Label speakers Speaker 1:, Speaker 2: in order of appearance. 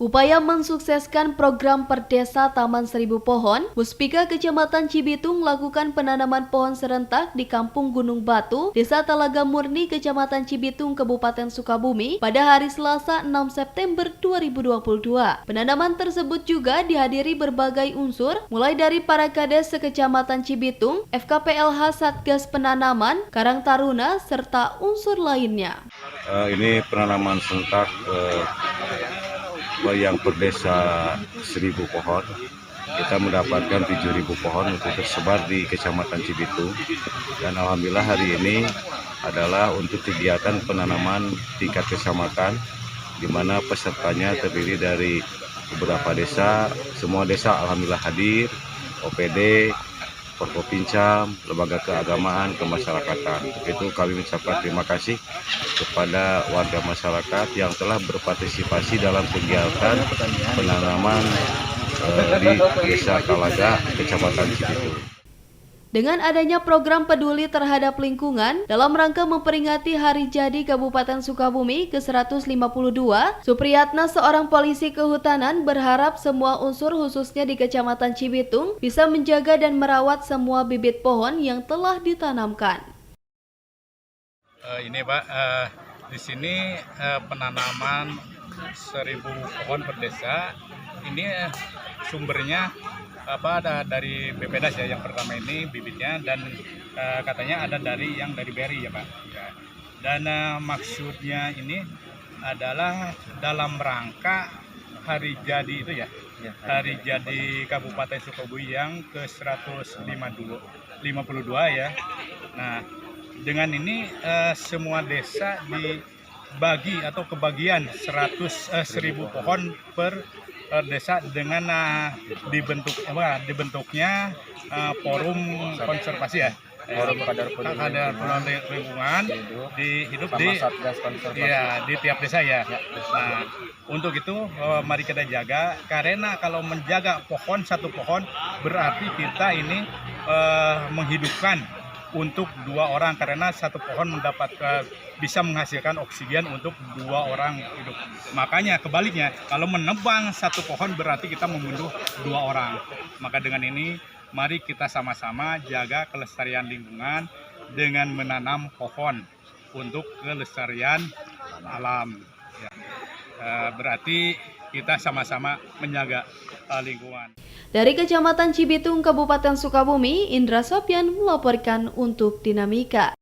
Speaker 1: Upaya mensukseskan program Perdesa Taman Seribu Pohon, Puspika Kecamatan Cibitung melakukan penanaman pohon serentak di Kampung Gunung Batu, Desa Talaga Murni, Kecamatan Cibitung, Kabupaten Sukabumi pada hari Selasa 6 September 2022. Penanaman tersebut juga dihadiri berbagai unsur, mulai dari para kades sekecamatan Cibitung, FKPLH Satgas Penanaman, Karang Taruna, serta unsur lainnya.
Speaker 2: Ini penanaman serentak yang Perdesa 1000 pohon. Kita mendapatkan 7.000 pohon untuk tersebar di Kecamatan Cibitung, dan alhamdulillah hari ini adalah untuk kegiatan penanaman tingkat kecamatan, di mana pesertanya terdiri dari beberapa desa. Semua desa alhamdulillah hadir, OPD, Forkopincam, lembaga keagamaan, kemasyarakatan. Untuk itu kami mengucapkan terima kasih kepada warga masyarakat yang telah berpartisipasi dalam kegiatan penanaman di Desa Talaga, Kecamatan Cibitung.
Speaker 1: Dengan adanya program peduli terhadap lingkungan dalam rangka memperingati Hari Jadi Kabupaten Sukabumi ke-152, Supriyatna, seorang polisi kehutanan, berharap semua unsur khususnya di Kecamatan Cibitung bisa menjaga dan merawat semua bibit pohon yang telah ditanamkan.
Speaker 3: Ini Pak, di sini penanaman 1000 pohon per desa. Ini sumbernya ada dari BPDAS ya, yang pertama ini bibitnya, dan katanya ada dari BRI ya Pak. Ya. Dan maksudnya ini adalah dalam rangka hari jadi itu ya, hari jadi Kabupaten Sukabumi yang ke-152 ya. Nah, dengan ini semua desa dibagi atau kebagian 1000 pohon per desa dengan dibentuknya forum konservasi ya, forum kadar lingkungan hidup di tiap desa ya. Nah, untuk itu mari kita jaga, karena kalau menjaga pohon satu pohon berarti kita ini menghidupkan untuk 2 orang, karena satu pohon bisa menghasilkan oksigen untuk 2 orang hidup. Makanya kebaliknya, kalau menebang satu pohon berarti kita membunuh 2 orang. Maka dengan ini mari kita sama-sama jaga kelestarian lingkungan dengan menanam pohon untuk kelestarian alam. Ya. Berarti kita sama-sama menjaga lingkungan.
Speaker 1: Dari Kecamatan Cibitung, Kabupaten Sukabumi, Indra Sopyan melaporkan untuk Dinamika.